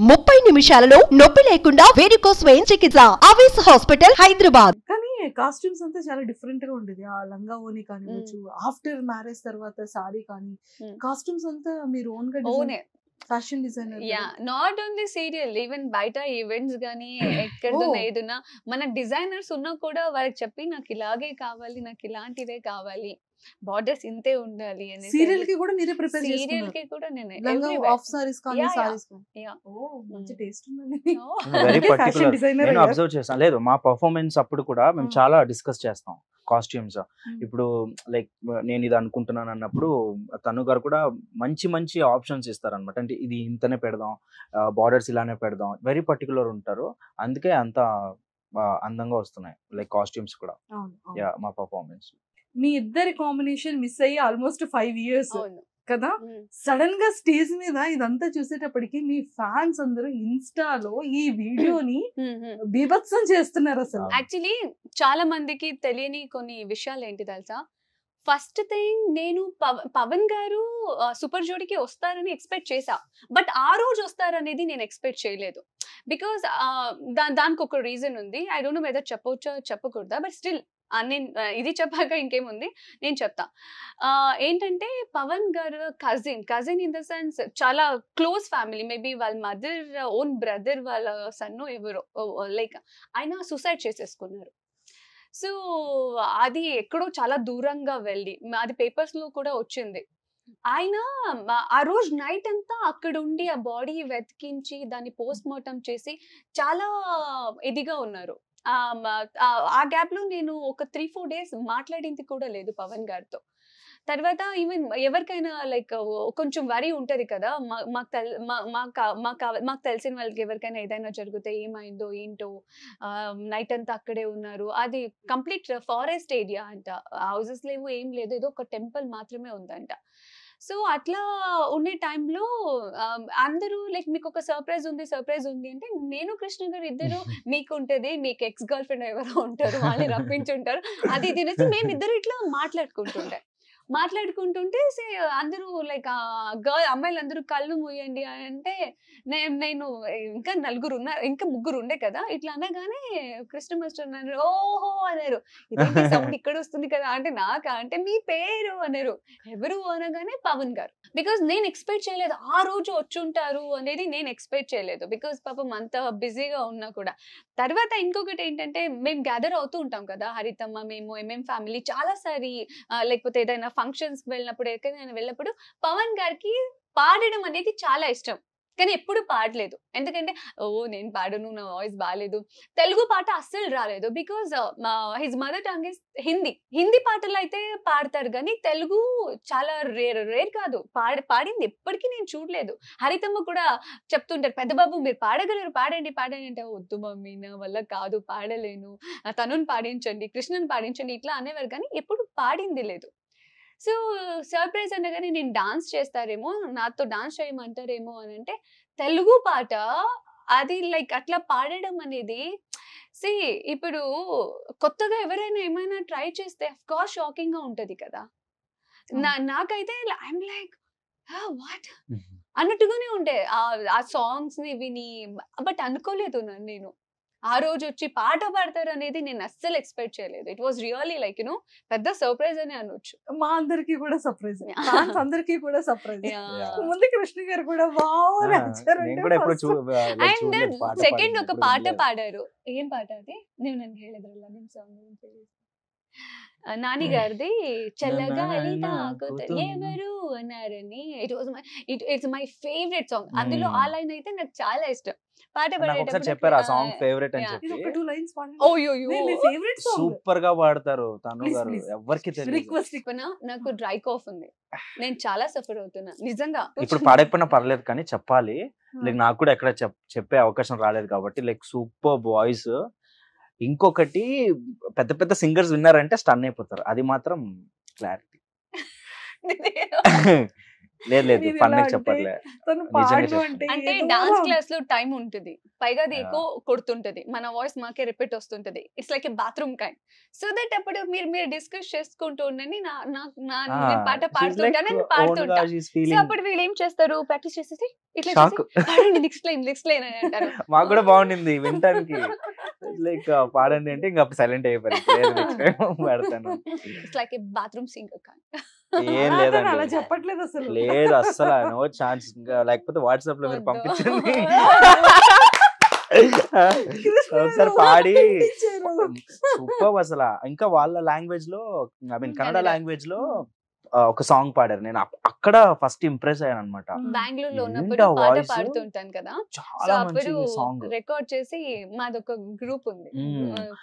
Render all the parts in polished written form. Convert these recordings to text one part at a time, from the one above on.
30 నిమిషాలలో నొప్పి లేకుండా వేడికోస్ స్వయం చికిత్స. ఆవేశ హాస్పిటల్, హైదరాబాద్. కానీ కాస్ట్యూమ్స్ అంతా చాలా డిఫరెంట్ గా ఉండేది. ఆ లంగా ఓని కానివచ్చు, ఆఫ్టర్ మ్యారేజ్ తర్వాత సారీ కానీ కాస్ట్యూమ్స్ అంతా మీరు ఓన్ గా fashion designer. Yeah, not only serial, even బయట ఈవెంట్స్ గానీ ఎక్కడున్నా ఏదున్నా మన డిజైనర్స్ ఉన్నా కూడా వాళ్ళకి చెప్పి నాకు ఇలాగే కావాలి, నాకు ఇలాంటివే కావాలి, బార్డర్స్ ఇంతే ఉండాలి అని. సీరియల్ కి కూడా మీరే ప్రిపేర్ సీరియల్ చేసుకున్నారు? కి కూడా నేను లంగా ఆఫ్ సారీస్ కానీ సారీస్ కానీ. ఓ మంచి టేస్ట్ ఉందండి. Very fashion particular. డిజైనర్ నేను అబ్జర్వ్ చేస్తాను. లేదు, మా పర్ఫార్మెన్స్ అప్పుడు కూడా మేము చాలా డిస్కస్ చేస్తాం కాస్ట్యూమ్స్. ఇప్పుడు లైక్ నేను ఇది అనుకుంటున్నాను అన్నప్పుడు తను గారు కూడా మంచి మంచి ఆప్షన్స్ ఇస్తారనమాట. అంటే ఇది ఇంతనే పెడదాం, బార్డర్స్ ఇలానే పెడదాం, వెరీ పర్టికులర్ ఉంటారు. అందుకే అంత అందంగా వస్తున్నాయి లైక్ కాస్ట్యూమ్స్ కూడా. యా, మా పర్ఫార్మెన్స్. మీ ఇద్దరి కాంబినేషన్ మిస్ అయ్యి ఆల్మోస్ట్ 5 years కదా. సడన్ గా స్టేజ్ మీద ఇదంతా చూసేటప్పటికి మీ ఫ్యాన్స్ అందరూ ఇన్స్టాలో ఈ వీడియోని బీభత్సం చేస్తున్నారు. అసలు యాక్చువల్లీ చాలా మందికి తెలియని కొన్ని విషయాలు ఏంటి తెలుసా? ఫస్ట్ థింగ్, నేను పవన్ గారు సూపర్ జోడీకి వస్తారని ఎక్స్పెక్ట్ చేసా, బట్ ఆ రోజు వస్తారనేది నేను ఎక్స్పెక్ట్ చేయలేదు. బికాస్ దానికి ఒక రీజన్ ఉంది. ఐ డోంట్ నో వెదర్ చెప్పవచ్చా చెప్పకూడదా, బట్ స్టిల్ నేను ఇది చెప్పాక ఇంకేముంది నేను చెప్తా. ఏంటంటే పవన్ గారు కజిన్ ఇన్ ద సెన్స్ చాలా క్లోజ్ ఫ్యామిలీ. మేబీ వాళ్ళ మదర్ ఓన్ బ్రదర్ వాళ్ళ సన్ను ఎవరో లైక్ ఆయన సూసైడ్ చేసేసుకున్నారు. సో అది ఎక్కడో చాలా దూరంగా వెళ్ళి అది పేపర్స్ లో కూడా వచ్చింది. ఆయన ఆ రోజు నైట్ అంతా అక్కడ ఉండి ఆ బాడీ వెతికించి దాన్ని పోస్ట్ మార్టం చేసి చాలా ఇదిగా ఉన్నారు. ఆ గ్యాప్ లో నేను ఒక 3-4 days మాట్లాడింది కూడా లేదు పవన్ గారితో. తర్వాత ఈవెన్ ఎవరికైనా లైక్ కొంచెం వరి ఉంటది కదా, మాకు తెలిసిన వాళ్ళకి ఎవరికైనా ఏదైనా జరిగితే ఏమైందో ఏంటో, నైట్ అంతా అక్కడే ఉన్నారు. అది కంప్లీట్ ఫారెస్ట్ ఏరియా అంట, హౌసెస్ లేవు, ఏం లేదు, ఏదో ఒక టెంపుల్ మాత్రమే ఉందంట. సో అట్లా ఉండే టైంలో అందరూ లైక్ మీకు ఒక సర్ప్రైజ్ ఉంది అంటే నేను కృష్ణ గారు ఇద్దరు మీకు ఉంటది, మీకు ఎక్స్ గర్ల్ ఫ్రెండ్ ఎవరో ఉంటారు, వాళ్ళని రప్పించుంటారు, అది తినేసి మేమిద్దరు ఇట్లా మాట్లాడుకుంటుంటే అందరూ లైక్ అమ్మాయిలు అందరూ కళ్ళు మూయండి అంటే నేను ఇంకా ఇంకా 3 ఉండే కదా, ఇట్లా అనగానే కృష్ణ మాస్టర్ అన్నారు, ఓహో అన్నారు, ఇదేంటి సౌండ్ ఇక్కడ వస్తుంది కదా అంటే నాకా అంటే మీ పేరు అన్నారు. ఎవరు అనగానే పవన్ గారు. బికాస్ నేను ఎక్స్పెక్ట్ చేయలేదు ఆ రోజు వచ్చుంటారు అనేది, నేను ఎక్స్పెక్ట్ చేయలేదు. బికాస్ పాపం అంత బిజీగా ఉన్నా కూడా. తర్వాత ఇంకొకటి ఏంటంటే మేము గ్యాదర్ అవుతూ ఉంటాం కదా, హరితమ్మ మేము ఎంఎం ఫ్యామిలీ చాలా సారి, లేకపోతే ఏదైనా ఫంక్షన్స్ వెళ్ళినప్పుడు ఎక్కడైనా వెళ్ళినప్పుడు పవన్ గారికి పాడడం అనేది చాలా ఇష్టం, కానీ ఎప్పుడు పాడలేదు. ఎందుకంటే నేను పాడను, నా వాయిస్ బాగాలేదు, తెలుగు పాట అస్సలు రాలేదు. Because his mother tongue is Hindi పాటలు అయితే పాడతారు, కానీ తెలుగు చాలా రేర్ కాదు. పాడింది ఎప్పటికీ నేను చూడలేదు. హరితమ్మ కూడా చెప్తుంటారు, పెద్ద బాబు మీరు పాడగలరు, పాడండి అంటే, వద్దు మమ్మీ నా వల్ల కాదు, పాడలేను, తనుని పాడించండి, కృష్ణని పాడించండి ఇట్లా అనేవారు, కానీ ఎప్పుడు పాడింది లేదు. సో సర్ప్రైజ్ అనగానే నేను డాన్స్ చేస్తారేమో, నాతో డాన్స్ చేయమంటారేమో అని అంటే, తెలుగు పాట అది లైక్ అట్లా పాడడం అనేది ఇప్పుడు కొత్తగా ఎవరైనా ఏమైనా ట్రై చేస్తే అఫ్ కోర్స్ షాకింగ్ గా ఉంటది కదా. నాకైతే ఐఎమ్ లైక్ వాట్ అన్నట్టుగానే ఉండే ఆ సాంగ్స్ ని విని, బట్ అనుకోలేదు నేను ఆ రోజు వచ్చి పాట పాడతారు అనేది నేను అస్సలు ఎక్స్పెక్ట్ చేయలేదు. ఇట్ వాస్ రియల్లీ లైక్ పెద్ద సర్ప్రైజ్ అని అనొచ్చు. మా అందరికి కూడా సర్ప్రైజ్, అందరికి కూడా సర్ప్రైజ్. ముందు కృష్ణ గారు కూడా అండ్ సెకండ్ ఒక పాట పాడారు. ఏం పాట అది? నేను ಹೇಳಿದ್ರಲ್ಲ ನಿಮ್ సాంగ్ నాని గారిది, చల్లగాలి తాకుతూ ఎవరు అన్నారని. It's my favourite song. అందులో ఆ లైన్ అయితే నాకు చాలా ఇష్టం. పాట పాడేటప్పుడు చెప్పారు ఆ సాంగ్ ఫేవరెట్ అని చెప్పి. సూపర్ గా పాడతారు తను గారు, ఎవరికి తెలియదు. నాకు డ్రై కాఫ్ ఉంది, నేను చాలా సఫర్ అవుతున్నా నిజంగా. ఇప్పుడు పాడకపోయినా పర్లేదు కానీ చెప్పాలి, లైక్ నాకు కూడా ఎక్కడ చెప్పే అవకాశం రాలేదు కాబట్టి లైక్ సూపర్ వాయిస్. ఇంకొకటి పెద్ద పెద్ద సింగర్స్ విన్నారంటే స్టన్ అయిపోతారు, అది మాత్రం క్లారిటీ. లేదు లేదు మీరు ఫన్ ఇలా అంటే, చెప్పట్లే. తను నిజంగా పాడు చెప్తున్నా. అంటే అంటే ఏదో డాన్స్ అలా క్లాస్ లో టైం ఉంటుంది, పైగా అది ఆ. ఎక్కువ కొడుతుంటది, మన వాయిస్ మాకే రిపీట్ వస్తుంటది. It's like a bathroom kind. So that అప్పుడు మీరు డిస్కస్ చేసుకుంటూ ఉండండి, నేను పాట పాడుతుంటా, నేను పాడుతుంటా. సో అప్పుడు వీళ్ళు ఏం చేస్తారు, ప్రాక్టీస్ చేసేసి ఇట్లా షాక్. చేసేసి, పాడండి నెక్స్ట్ లైన్ అని అంటారు. మాకు కూడా బాగుండింది వినటానికి. లైక్ పాడండి అంటే ఇంకా సైలెంట్ అయిపోయింది. నెక్స్ట్ టైం పాడతాను. It's like a bathroom singer kind. ఏం అలా లేదండి, చెప్పట్లేదు అసలు. లేదు అస్సలు నో ఛాన్స్. ఇంకా లేకపోతే వాట్సాప్ లో మీరు పంపించండి. ఒకసారి పాడి సూపర్ అసలు. ఇంకా వాళ్ళ లాంగ్వేజ్ లో, I mean Kannada Kannada. Language లో ఒక సాంగ్ పాడారు. నేను అక్కడ ఫస్ట్ ఇంప్రెస్ అయ్యాను అనమాట. బెంగళూరు లో ఏంటా ఉన్నప్పుడు పాట voice? పాడుతుంటాను కదా, సో చాలా అప్పుడు మంచి సాంగ్. రికార్డ్ చేసి మాదొక గ్రూప్ ఉంది,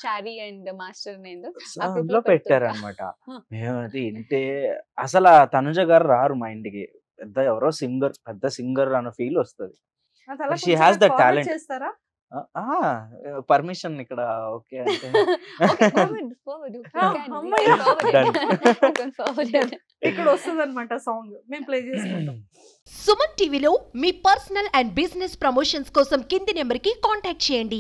చారీ అండ్ మాస్టర్ నేను ఆ group అందులో లో పెడుతుంటా. పెట్టారనమాట. Huh. మేము అది వింటే అసలు ఆ తనుజ గారు రారు మా ఇంటికి. పెద్ద ఎవరో సింగర్, పెద్ద సింగర్ అన్న ఫీల్ వస్తుంది. అది అలా She కొంచెం has నాకు that forward talent. చేస్తారా? పర్మిషన్ ఇక్కడ ఓకే అంటే Okay, forward. You Ah, can అమ్మయ్య. forward. Done. You can forward it. ఇక్కడ వస్తుంది అనమాట సాంగ్, మేము ప్లే చేసుకుంటాం. సుమన్ టీవీలో మీ పర్సనల్ అండ్ బిజినెస్ ప్రమోషన్స్ కోసం కింది నెంబర్కి కాంటాక్ట్ చేయండి.